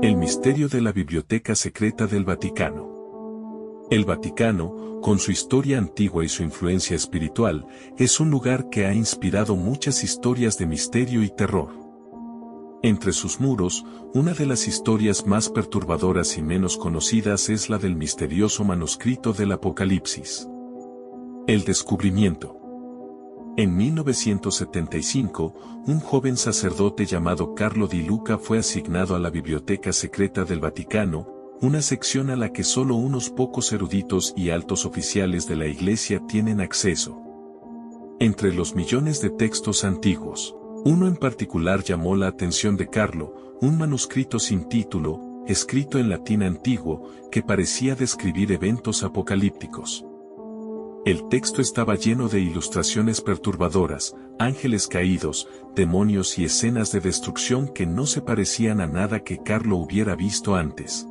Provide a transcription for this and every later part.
El misterio de la Biblioteca Secreta del Vaticano. El Vaticano, con su historia antigua y su influencia espiritual, es un lugar que ha inspirado muchas historias de misterio y terror. Entre sus muros, una de las historias más perturbadoras y menos conocidas es la del misterioso manuscrito del Apocalipsis. El descubrimiento. En 1975, un joven sacerdote llamado Carlo Di Luca fue asignado a la Biblioteca Secreta del Vaticano, una sección a la que solo unos pocos eruditos y altos oficiales de la Iglesia tienen acceso. Entre los millones de textos antiguos, uno en particular llamó la atención de Carlo, un manuscrito sin título, escrito en latín antiguo, que parecía describir eventos apocalípticos. El texto estaba lleno de ilustraciones perturbadoras, ángeles caídos, demonios y escenas de destrucción que no se parecían a nada que Carlo hubiera visto antes.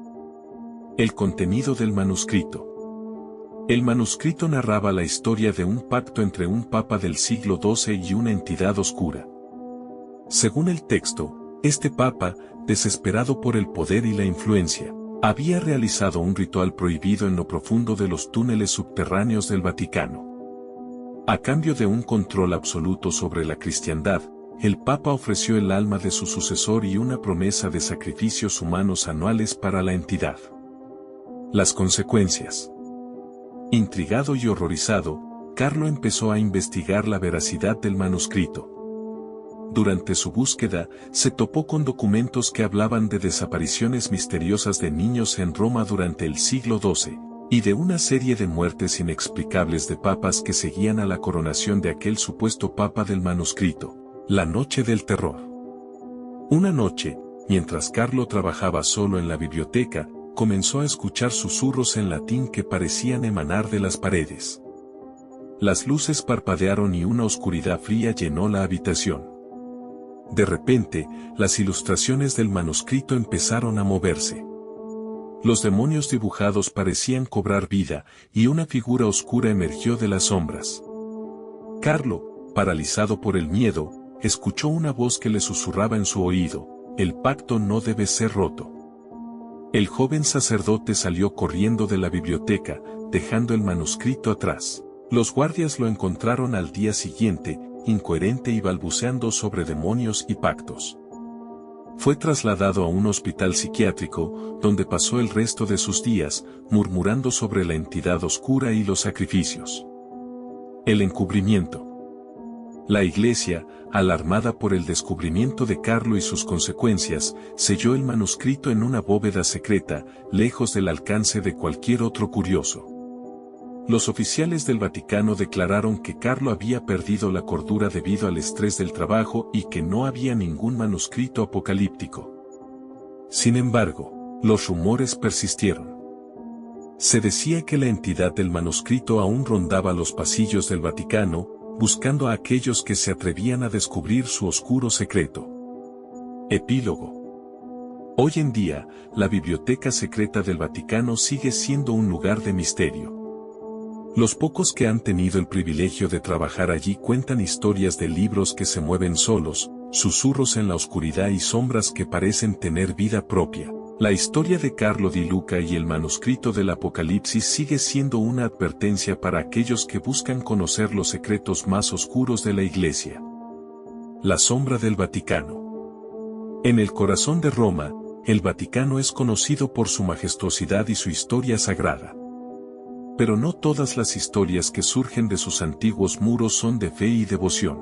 El contenido del manuscrito. El manuscrito narraba la historia de un pacto entre un papa del siglo XII y una entidad oscura. Según el texto, este papa, desesperado por el poder y la influencia, había realizado un ritual prohibido en lo profundo de los túneles subterráneos del Vaticano. A cambio de un control absoluto sobre la cristiandad, el Papa ofreció el alma de su sucesor y una promesa de sacrificios humanos anuales para la entidad. Las consecuencias. Intrigado y horrorizado, Carlo empezó a investigar la veracidad del manuscrito. Durante su búsqueda, se topó con documentos que hablaban de desapariciones misteriosas de niños en Roma durante el siglo XII, y de una serie de muertes inexplicables de papas que seguían a la coronación de aquel supuesto papa del manuscrito, la noche del terror. Una noche, mientras Carlo trabajaba solo en la biblioteca, comenzó a escuchar susurros en latín que parecían emanar de las paredes. Las luces parpadearon y una oscuridad fría llenó la habitación. De repente, las ilustraciones del manuscrito empezaron a moverse. Los demonios dibujados parecían cobrar vida, y una figura oscura emergió de las sombras. Carlo, paralizado por el miedo, escuchó una voz que le susurraba en su oído: "El pacto no debe ser roto". El joven sacerdote salió corriendo de la biblioteca, dejando el manuscrito atrás. Los guardias lo encontraron al día siguiente, incoherente y balbuceando sobre demonios y pactos. Fue trasladado a un hospital psiquiátrico, donde pasó el resto de sus días, murmurando sobre la entidad oscura y los sacrificios. El encubrimiento. La Iglesia, alarmada por el descubrimiento de Carlo y sus consecuencias, selló el manuscrito en una bóveda secreta, lejos del alcance de cualquier otro curioso. Los oficiales del Vaticano declararon que Carlo había perdido la cordura debido al estrés del trabajo y que no había ningún manuscrito apocalíptico. Sin embargo, los rumores persistieron. Se decía que la entidad del manuscrito aún rondaba los pasillos del Vaticano, buscando a aquellos que se atrevían a descubrir su oscuro secreto. Epílogo. Hoy en día, la Biblioteca Secreta del Vaticano sigue siendo un lugar de misterio. Los pocos que han tenido el privilegio de trabajar allí cuentan historias de libros que se mueven solos, susurros en la oscuridad y sombras que parecen tener vida propia. La historia de Carlo Di Luca y el manuscrito del Apocalipsis sigue siendo una advertencia para aquellos que buscan conocer los secretos más oscuros de la Iglesia. La sombra del Vaticano. En el corazón de Roma, el Vaticano es conocido por su majestuosidad y su historia sagrada. Pero no todas las historias que surgen de sus antiguos muros son de fe y devoción.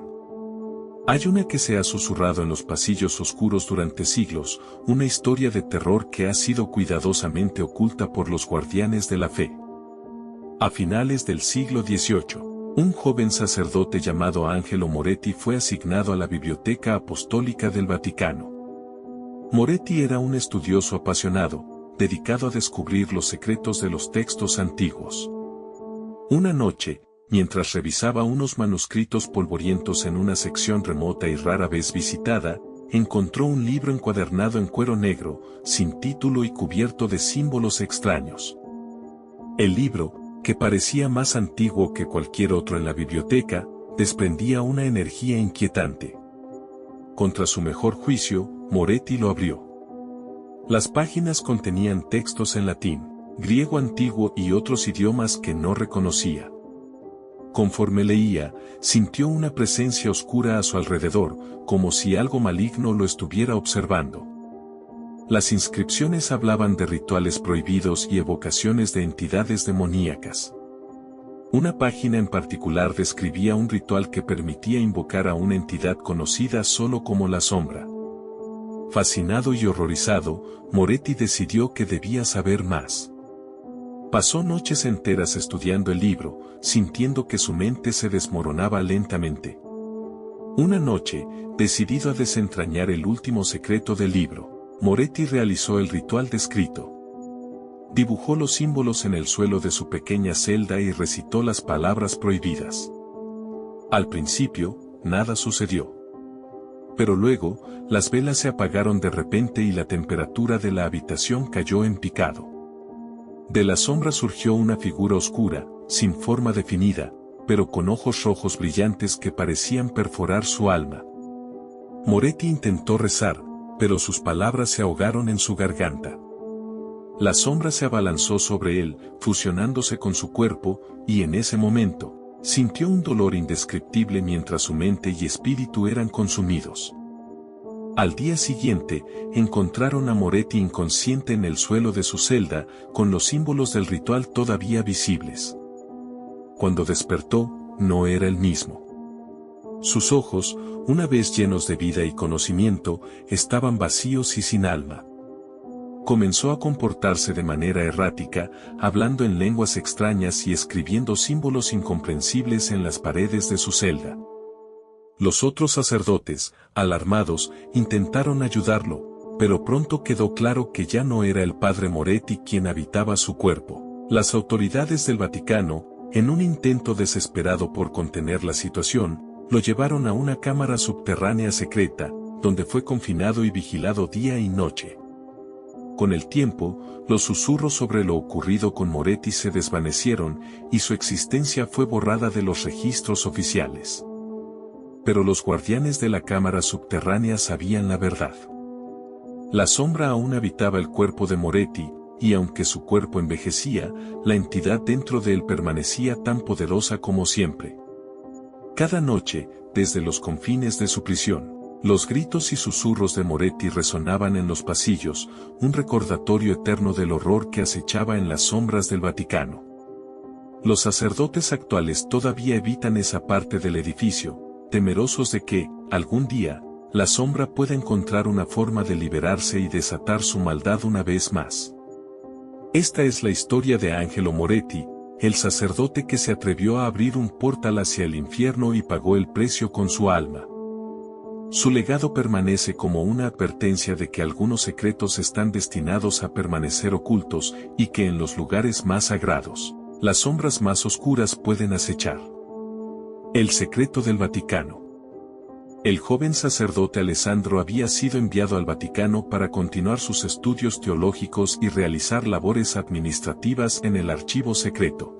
Hay una que se ha susurrado en los pasillos oscuros durante siglos, una historia de terror que ha sido cuidadosamente oculta por los guardianes de la fe. A finales del siglo XVIII, un joven sacerdote llamado Angelo Moretti fue asignado a la Biblioteca Apostólica del Vaticano. Moretti era un estudioso apasionado, dedicado a descubrir los secretos de los textos antiguos. Una noche, mientras revisaba unos manuscritos polvorientos en una sección remota y rara vez visitada, encontró un libro encuadernado en cuero negro, sin título y cubierto de símbolos extraños. El libro, que parecía más antiguo que cualquier otro en la biblioteca, desprendía una energía inquietante. Contra su mejor juicio, Moretti lo abrió. Las páginas contenían textos en latín, griego antiguo y otros idiomas que no reconocía. Conforme leía, sintió una presencia oscura a su alrededor, como si algo maligno lo estuviera observando. Las inscripciones hablaban de rituales prohibidos y evocaciones de entidades demoníacas. Una página en particular describía un ritual que permitía invocar a una entidad conocida solo como la sombra. Fascinado y horrorizado, Moretti decidió que debía saber más. Pasó noches enteras estudiando el libro, sintiendo que su mente se desmoronaba lentamente. Una noche, decidido a desentrañar el último secreto del libro, Moretti realizó el ritual descrito. Dibujó los símbolos en el suelo de su pequeña celda y recitó las palabras prohibidas. Al principio, nada sucedió. Pero luego, las velas se apagaron de repente y la temperatura de la habitación cayó en picado. De la sombra surgió una figura oscura, sin forma definida, pero con ojos rojos brillantes que parecían perforar su alma. Moretti intentó rezar, pero sus palabras se ahogaron en su garganta. La sombra se abalanzó sobre él, fusionándose con su cuerpo, y en ese momento, sintió un dolor indescriptible mientras su mente y espíritu eran consumidos. Al día siguiente, encontraron a Moretti inconsciente en el suelo de su celda, con los símbolos del ritual todavía visibles. Cuando despertó, no era el mismo. Sus ojos, una vez llenos de vida y conocimiento, estaban vacíos y sin alma. Comenzó a comportarse de manera errática, hablando en lenguas extrañas y escribiendo símbolos incomprensibles en las paredes de su celda. Los otros sacerdotes, alarmados, intentaron ayudarlo, pero pronto quedó claro que ya no era el padre Moretti quien habitaba su cuerpo. Las autoridades del Vaticano, en un intento desesperado por contener la situación, lo llevaron a una cámara subterránea secreta, donde fue confinado y vigilado día y noche. Con el tiempo, los susurros sobre lo ocurrido con Moretti se desvanecieron y su existencia fue borrada de los registros oficiales. Pero los guardianes de la cámara subterránea sabían la verdad. La sombra aún habitaba el cuerpo de Moretti, y aunque su cuerpo envejecía, la entidad dentro de él permanecía tan poderosa como siempre. Cada noche, desde los confines de su prisión, los gritos y susurros de Moretti resonaban en los pasillos, un recordatorio eterno del horror que acechaba en las sombras del Vaticano. Los sacerdotes actuales todavía evitan esa parte del edificio, temerosos de que, algún día, la sombra pueda encontrar una forma de liberarse y desatar su maldad una vez más. Esta es la historia de Angelo Moretti, el sacerdote que se atrevió a abrir un portal hacia el infierno y pagó el precio con su alma. Su legado permanece como una advertencia de que algunos secretos están destinados a permanecer ocultos y que en los lugares más sagrados, las sombras más oscuras pueden acechar. El secreto del Vaticano. El joven sacerdote Alessandro había sido enviado al Vaticano para continuar sus estudios teológicos y realizar labores administrativas en el archivo secreto.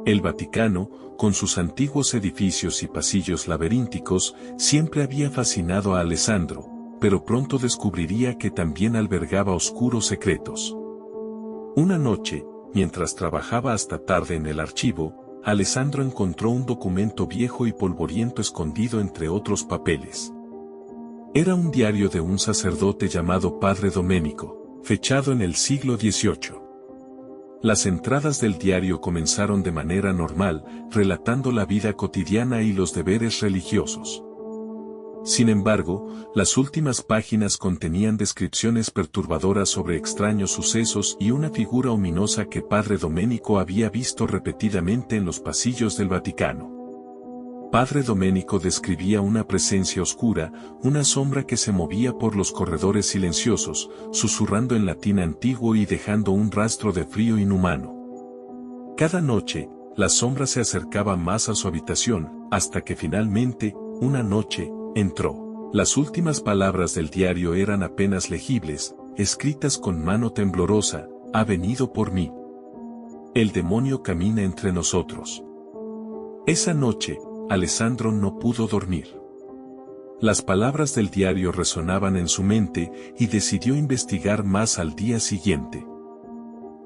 El Vaticano, con sus antiguos edificios y pasillos laberínticos, siempre había fascinado a Alessandro, pero pronto descubriría que también albergaba oscuros secretos. Una noche, mientras trabajaba hasta tarde en el archivo, Alessandro encontró un documento viejo y polvoriento escondido entre otros papeles. Era un diario de un sacerdote llamado Padre Domenico, fechado en el siglo XVIII. Las entradas del diario comenzaron de manera normal, relatando la vida cotidiana y los deberes religiosos. Sin embargo, las últimas páginas contenían descripciones perturbadoras sobre extraños sucesos y una figura ominosa que Padre Domenico había visto repetidamente en los pasillos del Vaticano. Padre Domenico describía una presencia oscura, una sombra que se movía por los corredores silenciosos, susurrando en latín antiguo y dejando un rastro de frío inhumano. Cada noche, la sombra se acercaba más a su habitación, hasta que finalmente, una noche, entró. Las últimas palabras del diario eran apenas legibles, escritas con mano temblorosa: ha venido por mí. El demonio camina entre nosotros. Esa noche, Alessandro no pudo dormir. Las palabras del diario resonaban en su mente y decidió investigar más al día siguiente.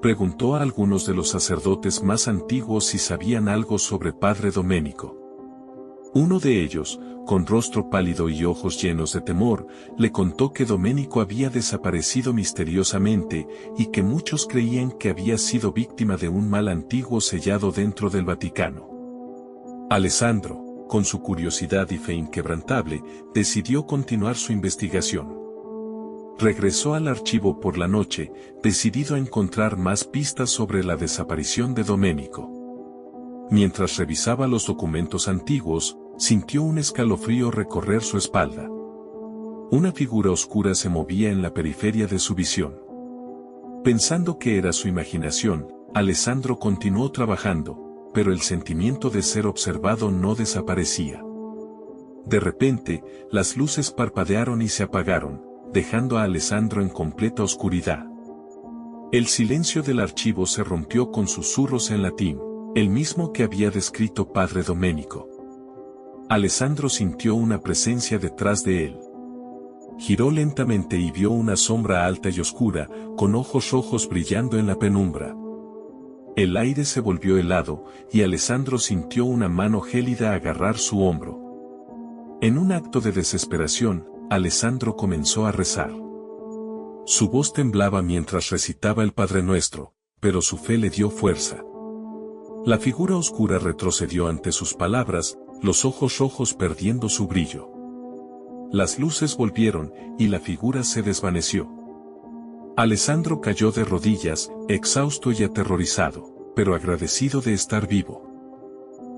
Preguntó a algunos de los sacerdotes más antiguos si sabían algo sobre Padre Domenico. Uno de ellos, con rostro pálido y ojos llenos de temor, le contó que Domenico había desaparecido misteriosamente y que muchos creían que había sido víctima de un mal antiguo sellado dentro del Vaticano. Alessandro, con su curiosidad y fe inquebrantable, decidió continuar su investigación. Regresó al archivo por la noche, decidido a encontrar más pistas sobre la desaparición de Domenico. Mientras revisaba los documentos antiguos, sintió un escalofrío recorrer su espalda. Una figura oscura se movía en la periferia de su visión. Pensando que era su imaginación, Alessandro continuó trabajando, pero el sentimiento de ser observado no desaparecía. De repente, las luces parpadearon y se apagaron, dejando a Alessandro en completa oscuridad. El silencio del archivo se rompió con susurros en latín, el mismo que había descrito Padre Domenico. Alessandro sintió una presencia detrás de él. Giró lentamente y vio una sombra alta y oscura, con ojos rojos brillando en la penumbra. El aire se volvió helado, y Alessandro sintió una mano gélida agarrar su hombro. En un acto de desesperación, Alessandro comenzó a rezar. Su voz temblaba mientras recitaba el Padre Nuestro, pero su fe le dio fuerza. La figura oscura retrocedió ante sus palabras, los ojos rojos perdiendo su brillo. Las luces volvieron, y la figura se desvaneció. Alessandro cayó de rodillas, exhausto y aterrorizado, pero agradecido de estar vivo.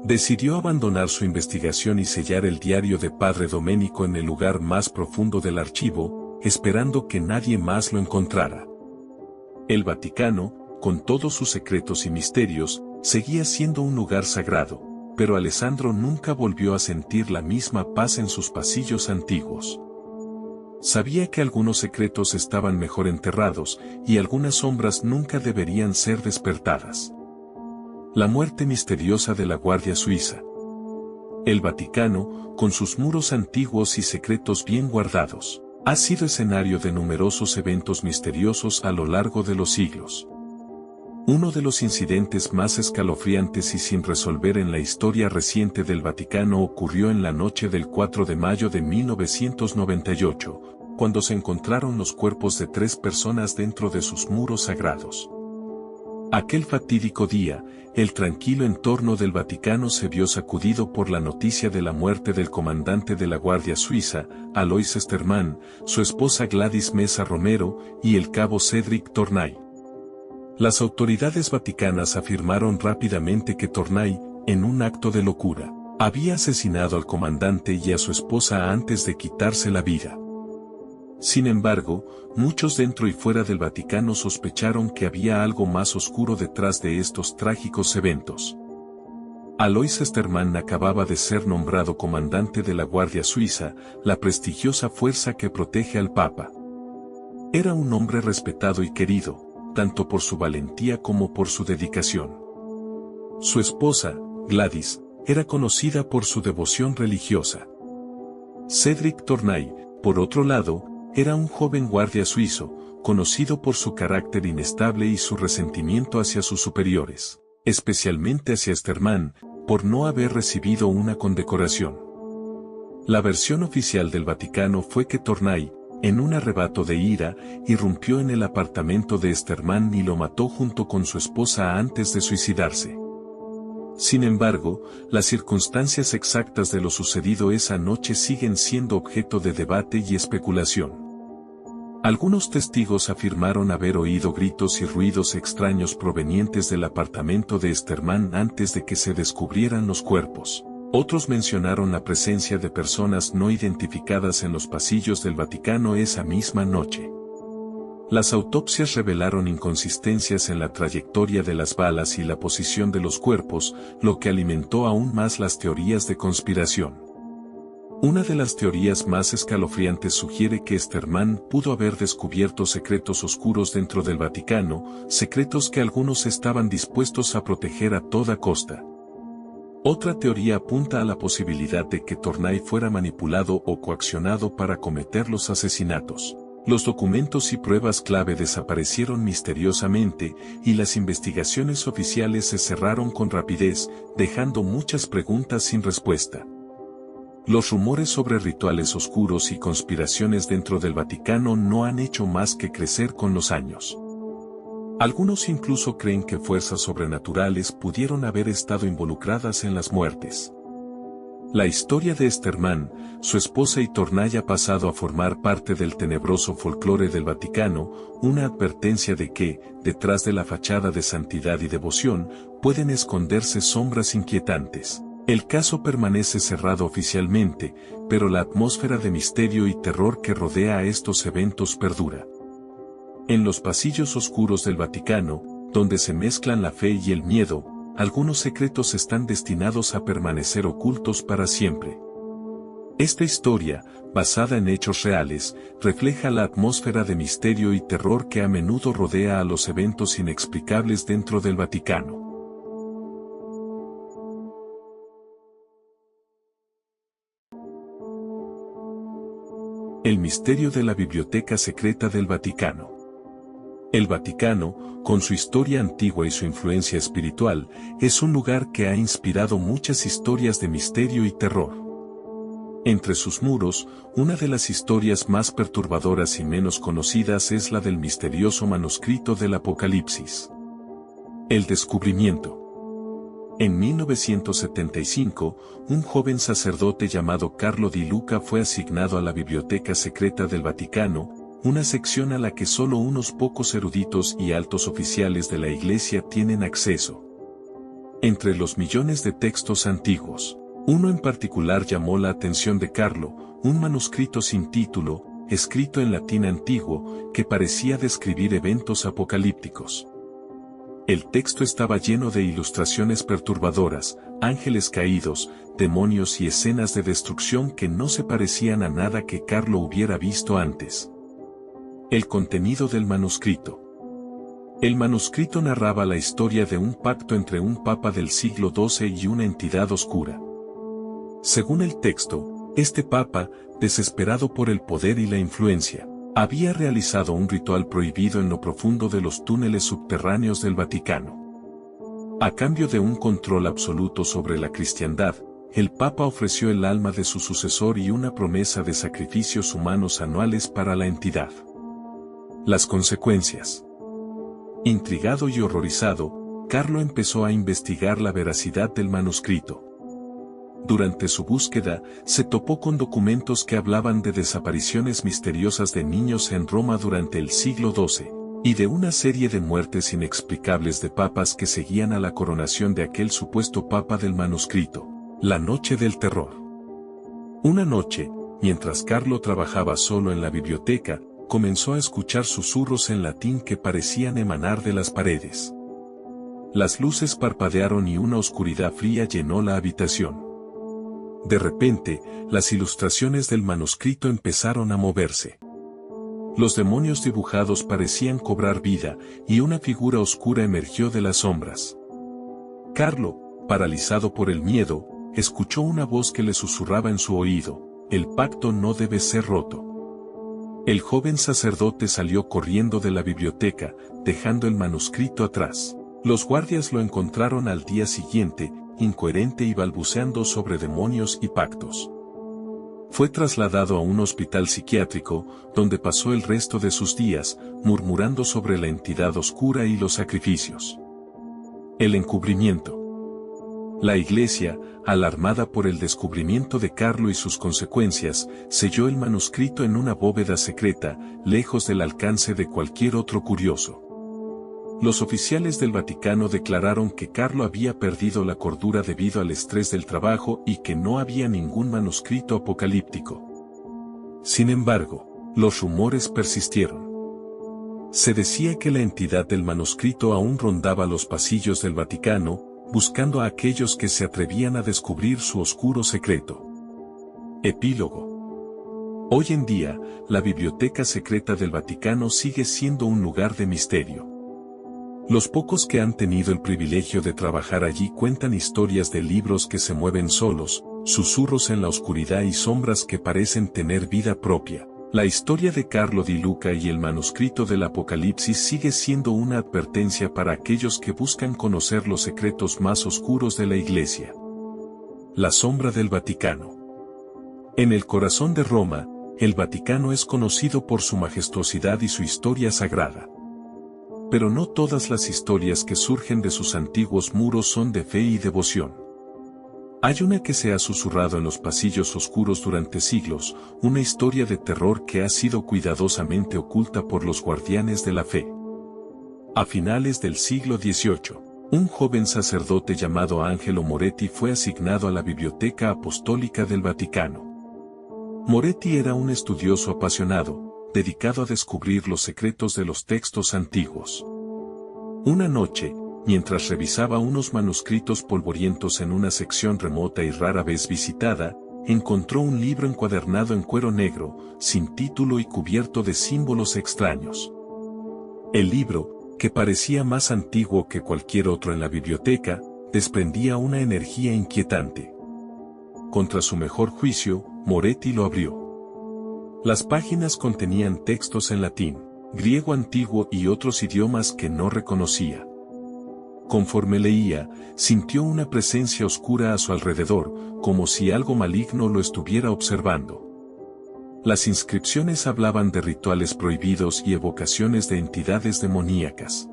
Decidió abandonar su investigación y sellar el diario de Padre Domenico en el lugar más profundo del archivo, esperando que nadie más lo encontrara. El Vaticano, con todos sus secretos y misterios, seguía siendo un lugar sagrado, pero Alessandro nunca volvió a sentir la misma paz en sus pasillos antiguos. Sabía que algunos secretos estaban mejor enterrados, y algunas sombras nunca deberían ser despertadas. La muerte misteriosa de la Guardia Suiza. El Vaticano, con sus muros antiguos y secretos bien guardados, ha sido escenario de numerosos eventos misteriosos a lo largo de los siglos. Uno de los incidentes más escalofriantes y sin resolver en la historia reciente del Vaticano ocurrió en la noche del 4 de mayo de 1998, cuando se encontraron los cuerpos de 3 personas dentro de sus muros sagrados. Aquel fatídico día, el tranquilo entorno del Vaticano se vio sacudido por la noticia de la muerte del comandante de la Guardia Suiza, Alois Estermann, su esposa Gladys Mesa Romero y el cabo Cédric Tournay. Las autoridades vaticanas afirmaron rápidamente que Tournay, en un acto de locura, había asesinado al comandante y a su esposa antes de quitarse la vida. Sin embargo, muchos dentro y fuera del Vaticano sospecharon que había algo más oscuro detrás de estos trágicos eventos. Alois Estermann acababa de ser nombrado comandante de la Guardia Suiza, la prestigiosa fuerza que protege al Papa. Era un hombre respetado y querido, tanto por su valentía como por su dedicación. Su esposa, Gladys, era conocida por su devoción religiosa. Cédric Tournay, por otro lado, era un joven guardia suizo, conocido por su carácter inestable y su resentimiento hacia sus superiores, especialmente hacia Estermann, por no haber recibido una condecoración. La versión oficial del Vaticano fue que Tournay, en un arrebato de ira, irrumpió en el apartamento de Estermann y lo mató junto con su esposa antes de suicidarse. Sin embargo, las circunstancias exactas de lo sucedido esa noche siguen siendo objeto de debate y especulación. Algunos testigos afirmaron haber oído gritos y ruidos extraños provenientes del apartamento de Estermann antes de que se descubrieran los cuerpos. Otros mencionaron la presencia de personas no identificadas en los pasillos del Vaticano esa misma noche. Las autopsias revelaron inconsistencias en la trayectoria de las balas y la posición de los cuerpos, lo que alimentó aún más las teorías de conspiración. Una de las teorías más escalofriantes sugiere que Estermann pudo haber descubierto secretos oscuros dentro del Vaticano, secretos que algunos estaban dispuestos a proteger a toda costa. Otra teoría apunta a la posibilidad de que Tornay fuera manipulado o coaccionado para cometer los asesinatos. Los documentos y pruebas clave desaparecieron misteriosamente y las investigaciones oficiales se cerraron con rapidez, dejando muchas preguntas sin respuesta. Los rumores sobre rituales oscuros y conspiraciones dentro del Vaticano no han hecho más que crecer con los años. Algunos incluso creen que fuerzas sobrenaturales pudieron haber estado involucradas en las muertes. La historia de Estermann, su esposa y Tornay ha pasado a formar parte del tenebroso folclore del Vaticano, una advertencia de que, detrás de la fachada de santidad y devoción, pueden esconderse sombras inquietantes. El caso permanece cerrado oficialmente, pero la atmósfera de misterio y terror que rodea a estos eventos perdura. En los pasillos oscuros del Vaticano, donde se mezclan la fe y el miedo, algunos secretos están destinados a permanecer ocultos para siempre. Esta historia, basada en hechos reales, refleja la atmósfera de misterio y terror que a menudo rodea a los eventos inexplicables dentro del Vaticano. El misterio de la Biblioteca Secreta del Vaticano. El Vaticano, con su historia antigua y su influencia espiritual, es un lugar que ha inspirado muchas historias de misterio y terror. Entre sus muros, una de las historias más perturbadoras y menos conocidas es la del misterioso manuscrito del Apocalipsis. El descubrimiento. En 1975, un joven sacerdote llamado Carlo Di Luca fue asignado a la Biblioteca Secreta del Vaticano, una sección a la que solo unos pocos eruditos y altos oficiales de la Iglesia tienen acceso. Entre los millones de textos antiguos, uno en particular llamó la atención de Carlo, un manuscrito sin título, escrito en latín antiguo, que parecía describir eventos apocalípticos. El texto estaba lleno de ilustraciones perturbadoras, ángeles caídos, demonios y escenas de destrucción que no se parecían a nada que Carlo hubiera visto antes. El contenido del manuscrito. El manuscrito narraba la historia de un pacto entre un papa del siglo XII y una entidad oscura. Según el texto, este papa, desesperado por el poder y la influencia, había realizado un ritual prohibido en lo profundo de los túneles subterráneos del Vaticano. A cambio de un control absoluto sobre la cristiandad, el Papa ofreció el alma de su sucesor y una promesa de sacrificios humanos anuales para la entidad. Las consecuencias. Intrigado y horrorizado, Carlo empezó a investigar la veracidad del manuscrito. Durante su búsqueda, se topó con documentos que hablaban de desapariciones misteriosas de niños en Roma durante el siglo XII, y de una serie de muertes inexplicables de papas que seguían a la coronación de aquel supuesto papa del manuscrito. La noche del terror. Una noche, mientras Carlo trabajaba solo en la biblioteca, comenzó a escuchar susurros en latín que parecían emanar de las paredes. Las luces parpadearon y una oscuridad fría llenó la habitación. De repente, las ilustraciones del manuscrito empezaron a moverse. Los demonios dibujados parecían cobrar vida, y una figura oscura emergió de las sombras. Carlo, paralizado por el miedo, escuchó una voz que le susurraba en su oído: "El pacto no debe ser roto". El joven sacerdote salió corriendo de la biblioteca, dejando el manuscrito atrás. Los guardias lo encontraron al día siguiente, incoherente y balbuceando sobre demonios y pactos. Fue trasladado a un hospital psiquiátrico, donde pasó el resto de sus días, murmurando sobre la entidad oscura y los sacrificios. El encubrimiento. La Iglesia, alarmada por el descubrimiento de Carlo y sus consecuencias, selló el manuscrito en una bóveda secreta, lejos del alcance de cualquier otro curioso. Los oficiales del Vaticano declararon que Carlo había perdido la cordura debido al estrés del trabajo y que no había ningún manuscrito apocalíptico. Sin embargo, los rumores persistieron. Se decía que la entidad del manuscrito aún rondaba los pasillos del Vaticano, buscando a aquellos que se atrevían a descubrir su oscuro secreto. Epílogo. Hoy en día, la Biblioteca Secreta del Vaticano sigue siendo un lugar de misterio. Los pocos que han tenido el privilegio de trabajar allí cuentan historias de libros que se mueven solos, susurros en la oscuridad y sombras que parecen tener vida propia. La historia de Carlo Di Luca y el manuscrito del Apocalipsis sigue siendo una advertencia para aquellos que buscan conocer los secretos más oscuros de la Iglesia. La sombra del Vaticano. En el corazón de Roma, el Vaticano es conocido por su majestuosidad y su historia sagrada. Pero no todas las historias que surgen de sus antiguos muros son de fe y devoción. Hay una que se ha susurrado en los pasillos oscuros durante siglos, una historia de terror que ha sido cuidadosamente oculta por los guardianes de la fe. A finales del siglo XVIII, un joven sacerdote llamado Angelo Moretti fue asignado a la Biblioteca Apostólica del Vaticano. Moretti era un estudioso apasionado, dedicado a descubrir los secretos de los textos antiguos. Una noche, mientras revisaba unos manuscritos polvorientos en una sección remota y rara vez visitada, encontró un libro encuadernado en cuero negro, sin título y cubierto de símbolos extraños. El libro, que parecía más antiguo que cualquier otro en la biblioteca, desprendía una energía inquietante. Contra su mejor juicio, Moretti lo abrió. Las páginas contenían textos en latín, griego antiguo y otros idiomas que no reconocía. Conforme leía, sintió una presencia oscura a su alrededor, como si algo maligno lo estuviera observando. Las inscripciones hablaban de rituales prohibidos y evocaciones de entidades demoníacas.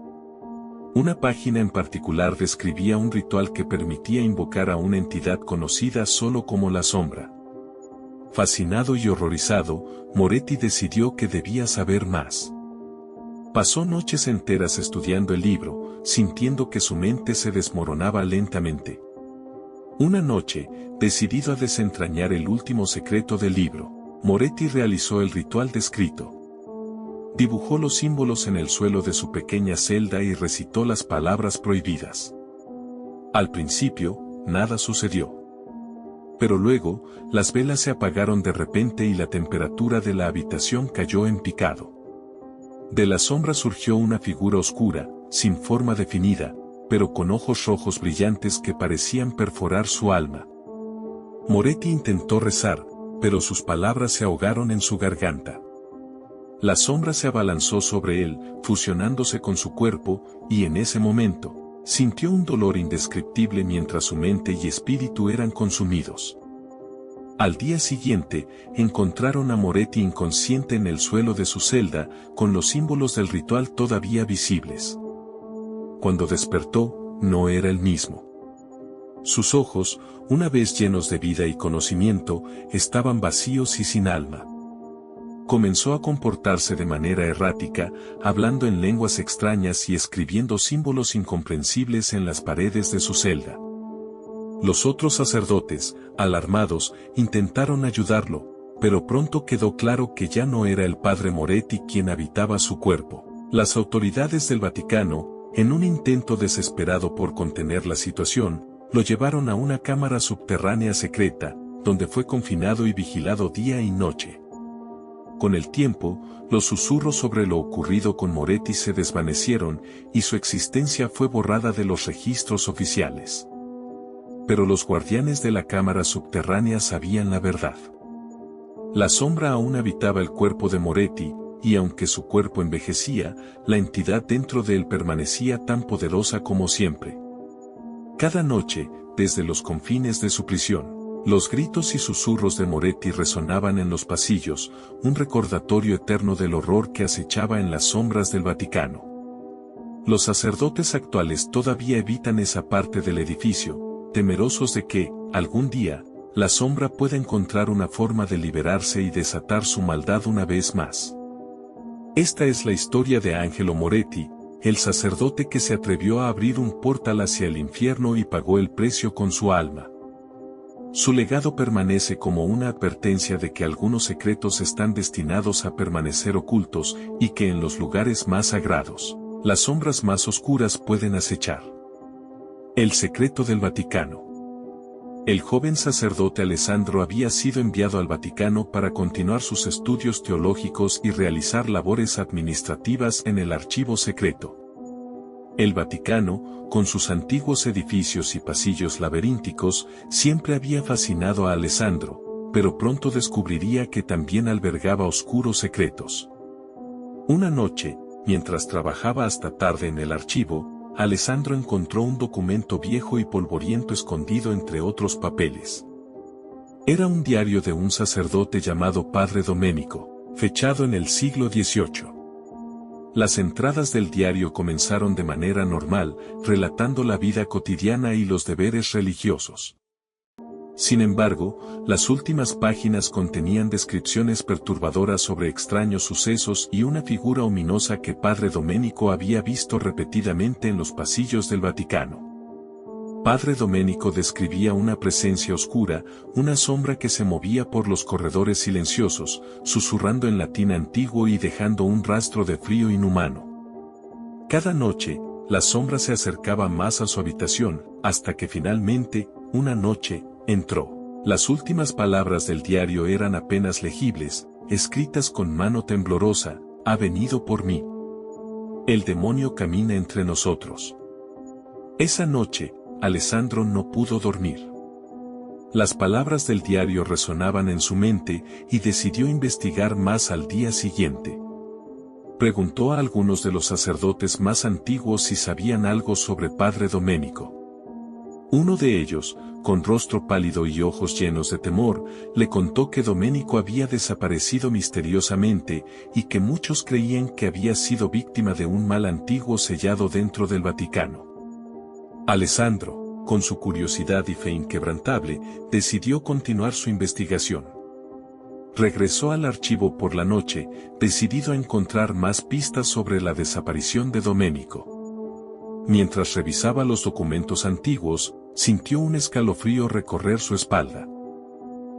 Una página en particular describía un ritual que permitía invocar a una entidad conocida solo como la sombra. Fascinado y horrorizado, Moretti decidió que debía saber más. Pasó noches enteras estudiando el libro, sintiendo que su mente se desmoronaba lentamente. Una noche, decidido a desentrañar el último secreto del libro, Moretti realizó el ritual descrito. Dibujó los símbolos en el suelo de su pequeña celda y recitó las palabras prohibidas. Al principio, nada sucedió. Pero luego, las velas se apagaron de repente y la temperatura de la habitación cayó en picado. De la sombra surgió una figura oscura, sin forma definida, pero con ojos rojos brillantes que parecían perforar su alma. Moretti intentó rezar, pero sus palabras se ahogaron en su garganta. La sombra se abalanzó sobre él, fusionándose con su cuerpo, y en ese momento, sintió un dolor indescriptible mientras su mente y espíritu eran consumidos. Al día siguiente, encontraron a Moretti inconsciente en el suelo de su celda, con los símbolos del ritual todavía visibles. Cuando despertó, no era el mismo. Sus ojos, una vez llenos de vida y conocimiento, estaban vacíos y sin alma. Comenzó a comportarse de manera errática, hablando en lenguas extrañas y escribiendo símbolos incomprensibles en las paredes de su celda. Los otros sacerdotes, alarmados, intentaron ayudarlo, pero pronto quedó claro que ya no era el padre Moretti quien habitaba su cuerpo. Las autoridades del Vaticano, en un intento desesperado por contener la situación, lo llevaron a una cámara subterránea secreta, donde fue confinado y vigilado día y noche. Con el tiempo, los susurros sobre lo ocurrido con Moretti se desvanecieron, y su existencia fue borrada de los registros oficiales. Pero los guardianes de la cámara subterránea sabían la verdad. La sombra aún habitaba el cuerpo de Moretti, y aunque su cuerpo envejecía, la entidad dentro de él permanecía tan poderosa como siempre. Cada noche, desde los confines de su prisión, los gritos y susurros de Moretti resonaban en los pasillos, un recordatorio eterno del horror que acechaba en las sombras del Vaticano. Los sacerdotes actuales todavía evitan esa parte del edificio, temerosos de que, algún día, la sombra pueda encontrar una forma de liberarse y desatar su maldad una vez más. Esta es la historia de Angelo Moretti, el sacerdote que se atrevió a abrir un portal hacia el infierno y pagó el precio con su alma. Su legado permanece como una advertencia de que algunos secretos están destinados a permanecer ocultos y que en los lugares más sagrados, las sombras más oscuras pueden acechar. El secreto del Vaticano. El joven sacerdote Alessandro había sido enviado al Vaticano para continuar sus estudios teológicos y realizar labores administrativas en el archivo secreto. El Vaticano, con sus antiguos edificios y pasillos laberínticos, siempre había fascinado a Alessandro, pero pronto descubriría que también albergaba oscuros secretos. Una noche, mientras trabajaba hasta tarde en el archivo, Alessandro encontró un documento viejo y polvoriento escondido entre otros papeles. Era un diario de un sacerdote llamado Padre Domenico, fechado en el siglo XVIII. Las entradas del diario comenzaron de manera normal, relatando la vida cotidiana y los deberes religiosos. Sin embargo, las últimas páginas contenían descripciones perturbadoras sobre extraños sucesos y una figura ominosa que Padre Domenico había visto repetidamente en los pasillos del Vaticano. Padre Domenico describía una presencia oscura, una sombra que se movía por los corredores silenciosos, susurrando en latín antiguo y dejando un rastro de frío inhumano. Cada noche, la sombra se acercaba más a su habitación, hasta que finalmente, una noche, entró. Las últimas palabras del diario eran apenas legibles, escritas con mano temblorosa: "Ha venido por mí. El demonio camina entre nosotros". Esa noche, Alessandro no pudo dormir. Las palabras del diario resonaban en su mente y decidió investigar más al día siguiente. Preguntó a algunos de los sacerdotes más antiguos si sabían algo sobre Padre Domenico. Uno de ellos, con rostro pálido y ojos llenos de temor, le contó que Domenico había desaparecido misteriosamente y que muchos creían que había sido víctima de un mal antiguo sellado dentro del Vaticano. Alessandro, con su curiosidad y fe inquebrantable, decidió continuar su investigación. Regresó al archivo por la noche, decidido a encontrar más pistas sobre la desaparición de Domenico. Mientras revisaba los documentos antiguos, sintió un escalofrío recorrer su espalda.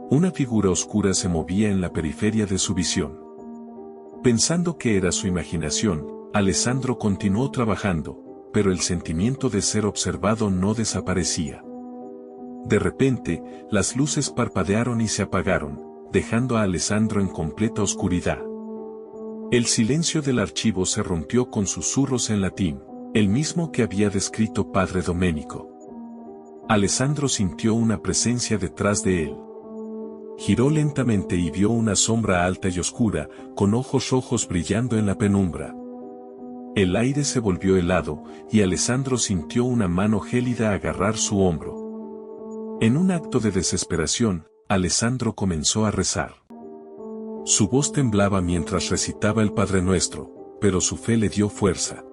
Una figura oscura se movía en la periferia de su visión. Pensando que era su imaginación, Alessandro continuó trabajando, pero el sentimiento de ser observado no desaparecía. De repente, las luces parpadearon y se apagaron, dejando a Alessandro en completa oscuridad. El silencio del archivo se rompió con susurros en latín, el mismo que había descrito Padre Domenico. Alessandro sintió una presencia detrás de él. Giró lentamente y vio una sombra alta y oscura, con ojos rojos brillando en la penumbra. El aire se volvió helado, y Alessandro sintió una mano gélida agarrar su hombro. En un acto de desesperación, Alessandro comenzó a rezar. Su voz temblaba mientras recitaba el Padre Nuestro, pero su fe le dio fuerza.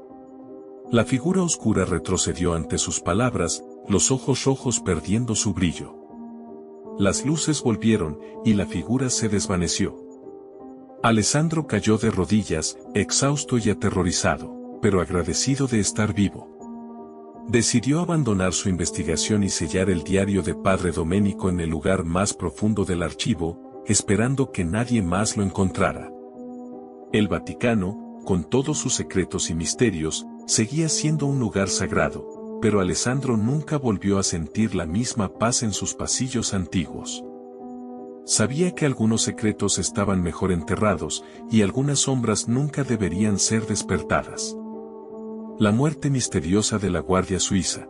La figura oscura retrocedió ante sus palabras, los ojos rojos perdiendo su brillo. Las luces volvieron, y la figura se desvaneció. Alessandro cayó de rodillas, exhausto y aterrorizado, pero agradecido de estar vivo. Decidió abandonar su investigación y sellar el diario de Padre Domenico en el lugar más profundo del archivo, esperando que nadie más lo encontrara. El Vaticano, con todos sus secretos y misterios, seguía siendo un lugar sagrado, pero Alessandro nunca volvió a sentir la misma paz en sus pasillos antiguos. Sabía que algunos secretos estaban mejor enterrados, y algunas sombras nunca deberían ser despertadas. La muerte misteriosa de la Guardia Suiza.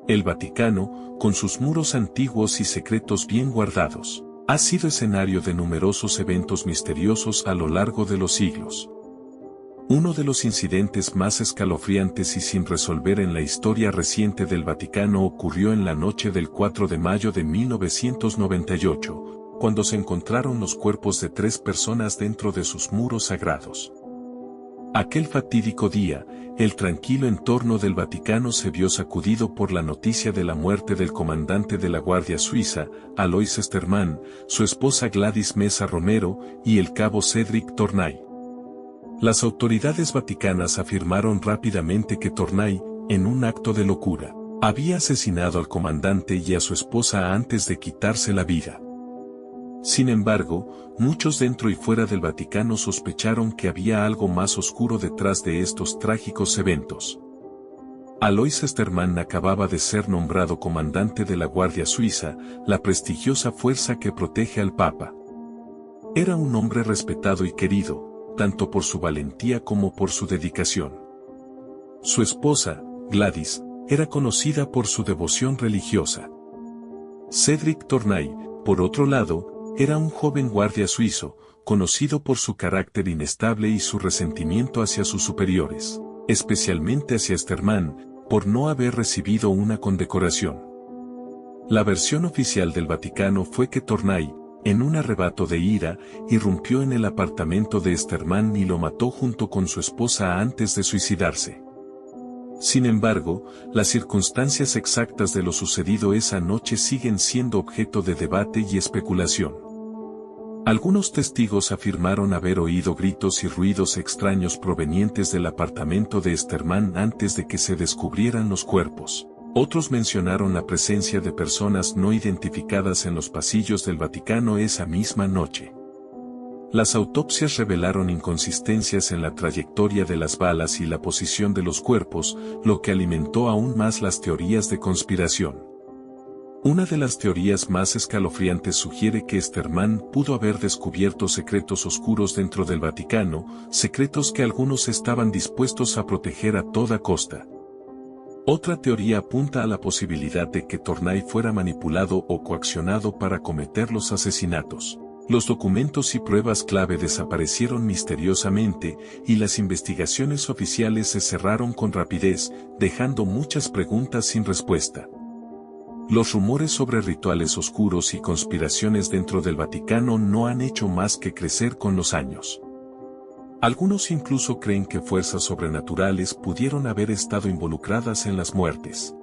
El Vaticano, con sus muros antiguos y secretos bien guardados, ha sido escenario de numerosos eventos misteriosos a lo largo de los siglos. Uno de los incidentes más escalofriantes y sin resolver en la historia reciente del Vaticano ocurrió en la noche del 4 de mayo de 1998, cuando se encontraron los cuerpos de 3 personas dentro de sus muros sagrados. Aquel fatídico día, el tranquilo entorno del Vaticano se vio sacudido por la noticia de la muerte del comandante de la Guardia Suiza, Alois Estermann, su esposa Gladys Mesa Romero y el cabo Cédric Tournay. Las autoridades vaticanas afirmaron rápidamente que Tournay, en un acto de locura, había asesinado al comandante y a su esposa antes de quitarse la vida. Sin embargo, muchos dentro y fuera del Vaticano sospecharon que había algo más oscuro detrás de estos trágicos eventos. Alois Estermann acababa de ser nombrado comandante de la Guardia Suiza, la prestigiosa fuerza que protege al Papa. Era un hombre respetado y querido, tanto por su valentía como por su dedicación. Su esposa, Gladys, era conocida por su devoción religiosa. Cédric Tournay, por otro lado, era un joven guardia suizo, conocido por su carácter inestable y su resentimiento hacia sus superiores, especialmente hacia Sterman, por no haber recibido una condecoración. La versión oficial del Vaticano fue que Tournay, en un arrebato de ira, irrumpió en el apartamento de Sterman y lo mató junto con su esposa antes de suicidarse. Sin embargo, las circunstancias exactas de lo sucedido esa noche siguen siendo objeto de debate y especulación. Algunos testigos afirmaron haber oído gritos y ruidos extraños provenientes del apartamento de Sterman antes de que se descubrieran los cuerpos. Otros mencionaron la presencia de personas no identificadas en los pasillos del Vaticano esa misma noche. Las autopsias revelaron inconsistencias en la trayectoria de las balas y la posición de los cuerpos, lo que alimentó aún más las teorías de conspiración. Una de las teorías más escalofriantes sugiere que Sterman pudo haber descubierto secretos oscuros dentro del Vaticano, secretos que algunos estaban dispuestos a proteger a toda costa. Otra teoría apunta a la posibilidad de que Tournay fuera manipulado o coaccionado para cometer los asesinatos. Los documentos y pruebas clave desaparecieron misteriosamente, y las investigaciones oficiales se cerraron con rapidez, dejando muchas preguntas sin respuesta. Los rumores sobre rituales oscuros y conspiraciones dentro del Vaticano no han hecho más que crecer con los años. Algunos incluso creen que fuerzas sobrenaturales pudieron haber estado involucradas en las muertes.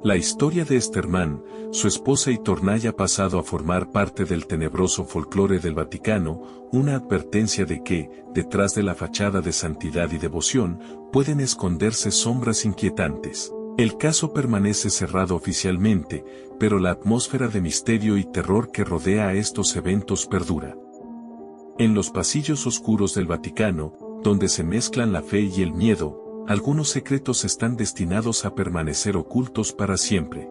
La historia de Sterman, su esposa y Tournay ha pasado a formar parte del tenebroso folclore del Vaticano, una advertencia de que, detrás de la fachada de santidad y devoción, pueden esconderse sombras inquietantes. El caso permanece cerrado oficialmente, pero la atmósfera de misterio y terror que rodea a estos eventos perdura. En los pasillos oscuros del Vaticano, donde se mezclan la fe y el miedo, algunos secretos están destinados a permanecer ocultos para siempre.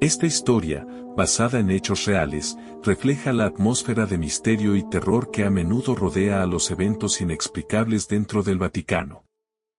Esta historia, basada en hechos reales, refleja la atmósfera de misterio y terror que a menudo rodea a los eventos inexplicables dentro del Vaticano.